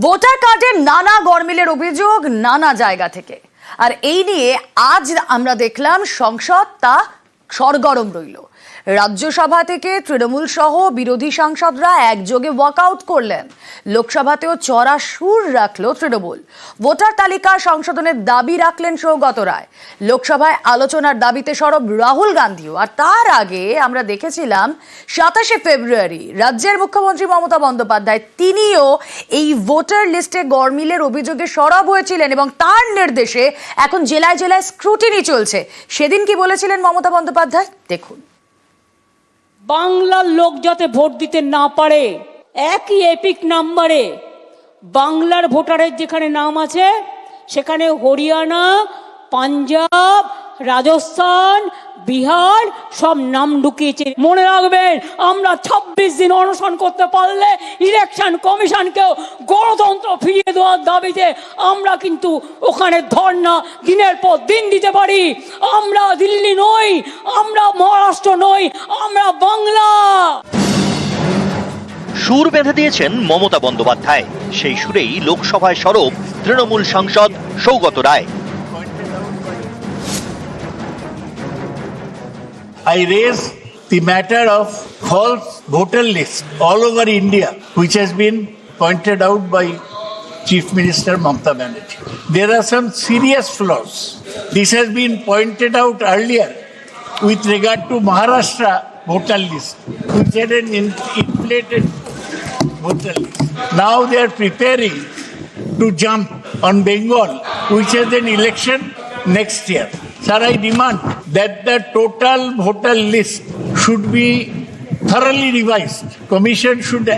Voter কার্ডে নানা গরমিলের অভিযোগ নানা জায়গা থেকে, আর এই নিয়ে আজ আমরা দেখলাম সংসদ তা সরগরম রইল। রাজ্যসভা থেকে তৃণমূল সহ বিরোধী সাংসদরা একযোগে ওয়াকআউট করলেন। লোকসভাতেও চড়া সুর রাখলো তৃণমূল। ভোটার তালিকা সংশোধনের দাবি রাখলেন সৌগত রায়। লোকসভায় আলোচনার দাবিতে সরব রাহুল গান্ধীও। আর তার আগে আমরা দেখেছিলাম 27শে ফেব্রুয়ারি রাজ্যের মুখ্যমন্ত্রী মমতা বন্দ্যোপাধ্যায় তিনিও এই ভোটার লিস্টে গরমিলের অভিযোগে সরব হয়েছিলেন এবং তার নির্দেশে এখন জেলায় জেলায় স্ক্রুটিনি চলছে। সেদিন কি বলেছিলেন মমতা বন্দ্যোপাধ্যায় দেখুন। বাংলার লোক যাতে ভোট দিতে না পারে, একই এপিক নাম্বারে বাংলার ভোটারের যেখানে নাম আছে সেখানে হরিয়ানা, পাঞ্জাব, রাজস্থান, বিহার সব নাম ঢুকিয়েছে। মনে রাখবেন, আমরা 26 দিন অনশন করতে পারলে ইলেকশন কমিশনকেও গণতন্ত্র ফিরিয়ে দেওয়ার দাবিতে আমরা কিন্তু ওখানে ধর্ণা দিনের পর দিন দিতে পারি। আমরা দিল্লি নই, আমরা মহারাষ্ট্র নই, আমরা বাংলা। সুর বেঁধে দিয়েছেন মমতা বন্দ্যোপাধ্যায়। সেই সুরেই লোকসভায় সরব তৃণমূল সাংসদ Saugata Roy. I raise the matter of false voter list all over India, which has been pointed out by Chief Minister Mamata Banerjee. There are some serious flaws. This has been pointed out earlier with regard to Maharashtra voter list, which had an inflated voter list. Now they are preparing to jump on Bengal, which has an election next year. Sir, I demand that the total voter list should be thoroughly revised. Commission should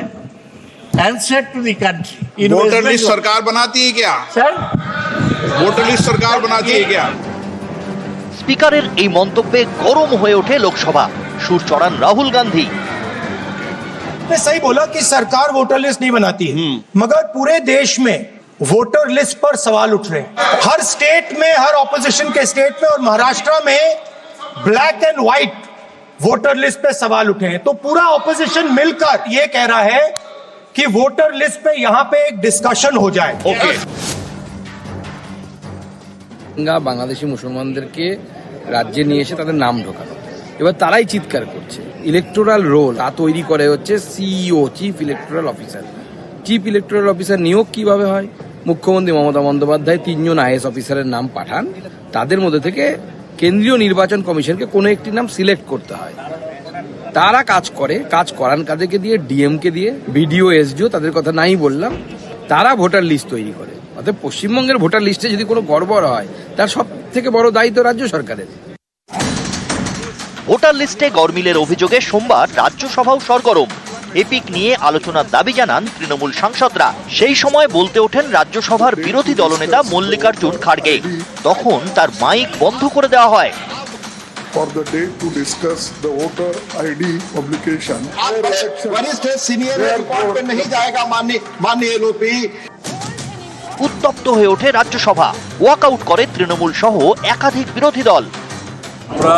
answer to the country. Voter list सरकार बनाती है क्या? Sir? Voter list सरकार बनाती है क्या? স্পিকারের এই মন্তব্যে গরম হয়ে ওঠে লোকসভা। সুর চড়ান রাহুল গান্ধী। ने सही बोला कि सरकार वोटर लिस्ट नहीं बनाती है, मगर पूरे देश में वोटर लिस्ट पर सवाल उठ रहे हैं। हर स्टेट में, हर ऑपोजिशन के स्टेट में और महाराष्ट्र में black and white voter list पे सवाल उठे हैं। तो पूरा ऑपोजिशन मिलकर ये कह रहा है कि वोटर लिस्ट पे यहाँ पे एक डिस्कशन हो जाए। ओके। বাংলাদেশি মুসলমানদেরকে রাজ্যে নিয়ে এসে তাদের নাম ঢোকানো, এবার তারাই চিৎকার করছে। ইলেকটোরাল রোল তা তৈরি করে হচ্ছে CEO, chief electoral officer. Chief electoral officer নিয়োগ কিভাবে হয়? মুখ্যমন্ত্রী মমতা বন্দ্যোপাধ্যায় 3 জন আইএস অফিসারের নাম পাঠান, তাদের মধ্যে থেকে কেন্দ্রীয় নির্বাচন কমিশনকে কোনো একটি নাম সিলেক্ট করতে হয়। তারা কাজ করে, কাজ করান কাদেরকে দিয়ে? ডিএমকে দিয়ে, বিডিও, এসডিও, তাদের কথা নাই বললাম। তারা ভোটার লিস্ট তৈরি করে। অর্থাৎ পশ্চিমবঙ্গের ভোটার লিস্টে যদি কোনো গড়বড় হয়, তার সব থেকে বড় দায়িত্ব রাজ্য সরকারের। ভোটার লিস্টে গরমিলের অভিযোগে সোমবার রাজ্যসভাও সরগরম। এপিক নিয়ে আলোচনার দাবি জানান তৃণমূল সাংসদরা। সেই সময় বলতে ওঠেন রাজ্যসভার বিরোধী দলনেতা মল্লিকার্জুন খাড়গে। তখন তার মাইক বন্ধ করে দেওয়া হয়। For the day to discuss the voter ID publication. वरिष्ठ सीनियर रिपोर्ट पे नहीं जाएगा माननीय एलओपी। উত্তপ্ত হয়ে ওঠে রাজ্যসভা। ওয়াকআউট করে তৃণমূল সহ একাধিক বিরোধী দল। আমরা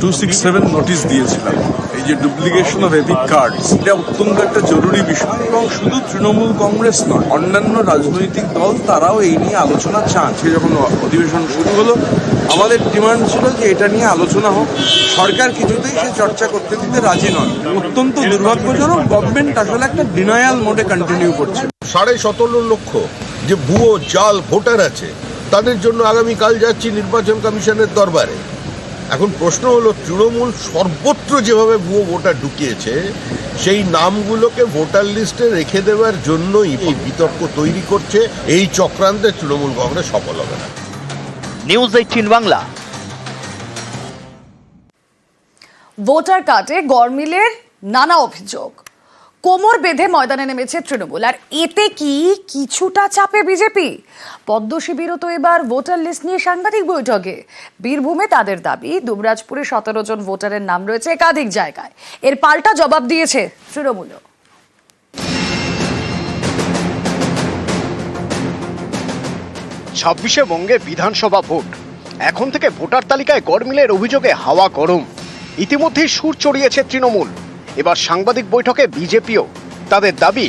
267 নোটিশ দিয়েছিলাম। এই যে ডুপ্লিকেশন অফ এপিক কার্ড, এটা অত্যন্ত একটা জরুরি বিষয় এবং শুধু তৃণমূল কংগ্রেস নয়, অন্যান্য রাজনৈতিক দল তারাও এই নিয়ে আলোচনা চান। সে যখন অধিবেশন শুরু হলো, আমাদের ডিমান্ড ছিল যে এটা নিয়ে আলোচনা হোক। সরকার কিছুতেই সে চর্চা করতে দিতে রাজি নন। অত্যন্ত দুর্ভাগ্যজনক, গভর্নমেন্ট আসলে একটা ডিনায়াল মোডে কন্টিনিউ করছে। 17.5 লক্ষ যে ভুয়ো জাল ভোটার আছে, তাদের জন্য আগামীকাল যাচ্ছি নির্বাচন কমিশনের দরবারে। এখন প্রশ্ন হলো, তৃণমূল সর্বত্র যেভাবে ভুয়ো ভোটার ঢুকিয়েছে, সেই নামগুলোকে ভোটার লিস্টে রেখে দেওয়ার জন্যই এই বিতর্ক তৈরি করছে। এই চক্রান্তে তৃণমূল কংগ্রেস সফল হবে না। নিউজ 18 বাংলা। ভোটার কার্ডে গরমিলের নানা অভিযোগ, কোমর বেঁধে ময়দানে নেমেছে তৃণমূল। আর এতে কি কিছুটা চাপে বিজেপি? পদ্ম শিবিরও তো এবার ভোটার লিস্ট নিয়ে সাংবাদিক বৈঠকে। বীরভূমে তাদের দাবি, দুবরাজপুরে 17 জন ভোটারের নাম রয়েছে একাধিক জায়গায়। এর পাল্টা জবাব দিয়েছে তৃণমূলও। 26শে বঙ্গে বিধানসভা ভোট। এখন থেকে ভোটার তালিকায় গরমিলের অভিযোগে হাওয়া গরম। ইতিমধ্যেই সুর চড়িয়েছে তৃণমূল। এবার সাংবাদিক বৈঠকে বিজেপিও। তাদের দাবি,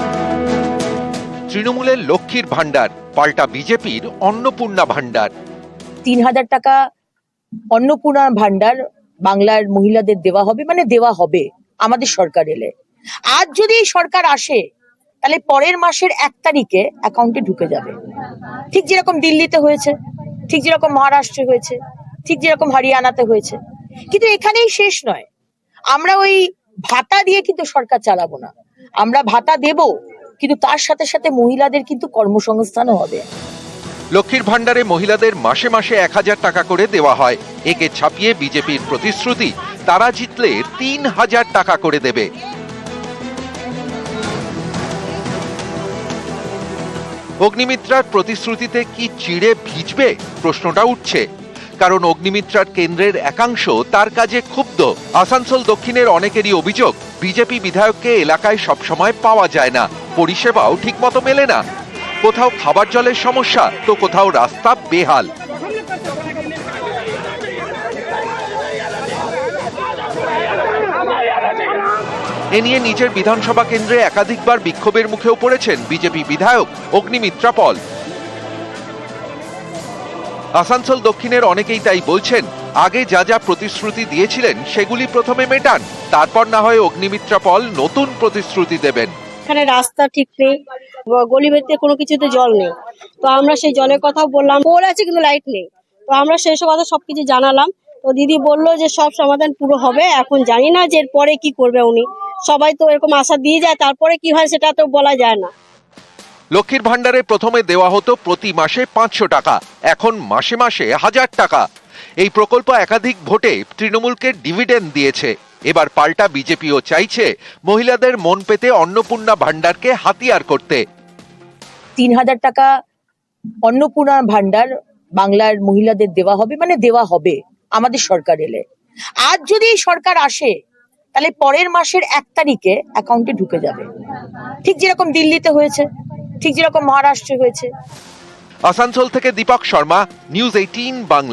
দেখুন তৃণমূলের লক্ষ্মীর ভাণ্ডার পাল্টা বিজেপির অন্নপূর্ণা ভাণ্ডার। ৩,০০০ টাকা অন্নপূর্ণা ভাণ্ডার বাংলার মহিলাদের দেওয়া হবে, মানে দেওয়া হবে আমাদের সরকার এলে। আজ যদি এই সরকার আসে তাহলে পরের মাসের ১ তারিখে অ্যাকাউন্টে ঢুকে যাবে, ঠিক যেরকম দিল্লিতে হয়েছে, ঠিক যেরকম মহারাষ্ট্রে হয়েছে, ঠিক যেরকম হরিয়ানাতে হয়েছে। কিন্তু এখানেই শেষ নয়, আমরা ওই ভাতা দিয়ে কিন্তু সরকার চালাবো না। আমরা ভাতা দেব, কিন্তু তার সাথে সাথে মহিলাদের কিন্তু কর্মসংস্থানও হবে। লক্ষ্মীর ভাণ্ডারে মহিলাদের মাসে মাসে ১,০০০ টাকা করে দেওয়া হয়। একে ছাপিয়ে বিজেপির প্রতিশ্রুতি তারা জিতলে ৩,০০০ টাকা করে দেবে। অগ্নিমিত্রার প্রতিশ্রুতিতে কি চিড়ে ভিজবে প্রশ্নটা উঠছে, কারণ অগ্নিমিত্রার কেন্দ্রের একাংশ তার কাজে ক্ষুব্ধ। আসানসোল দক্ষিণের অনেকেরই অভিযোগ, বিজেপি বিধায়ককে এলাকায় সবসময় পাওয়া যায় না, পরিষেবাও ঠিকমতো মেলে না। কোথাও খাবার জলের সমস্যা, তো কোথাও রাস্তা বেহাল। এ নিয়ে নিজের বিধানসভা কেন্দ্রে একাধিকবার বিক্ষোভের মুখেও পড়েছেন বিজেপি বিধায়ক অগ্নিমিত্রা পল। আসানসোল দক্ষিণের অনেকেই তাই বলছেন, আগে যা যা প্রতিশ্রুতি দিয়েছিলেন সেগুলি প্রথমে মেটান, তারপর না হয় অগ্নিমিত্রা পল নতুন প্রতিশ্রুতি দেবেন। এখানে রাস্তা ঠিক নেই, গলিবেতে কোনো কিছুতে জল নেই। তো আমরা সেই জলের কথা বললাম, পোল আছে কিন্তু লাইট নেই। তো আমরা সেই সব কথা সবকিছু জানালাম। তো দিদি বললো যে সব সমাধান পুরো হবে। এখন জানি না যে এরপরে কি করবে উনি। সবাই তো এরকম আশা দিয়ে যায়, তারপরে কি হয় সেটা তো বলা যায় না। লক্ষ্মীর ভাণ্ডারে প্রথমে দেওয়া হতো প্রতি মাসে ৫০০ টাকা, এখন মাসে মাসে ১,০০০ টাকা। এই প্রকল্প একাধিক ভোটে তৃণমূলকে ডিভিডেন্ড দিয়েছে। এবার পাল্টা বিজেপিও চাইছে মহিলাদের মন পেতে অন্নপূর্ণা ভাণ্ডারকে হাতিয়ার করতে। ৩,০০০ টাকা অন্নপূর্ণা ভাণ্ডার বাংলার মহিলাদের দেওয়া হবে, মানে দেওয়া হবে আমাদের সরকার এলে। আজ যদি এই সরকার আসে তাহলে পরের মাসের ১ তারিখে অ্যাকাউন্টে ঢুকে যাবে, ঠিক যেরকম দিল্লিতে হয়েছে, ঠিক যেরকম মহারাষ্ট্রে হয়েছে। আসানসোল থেকে দীপক শর্মা, নিউজ ১৮ বাংলা।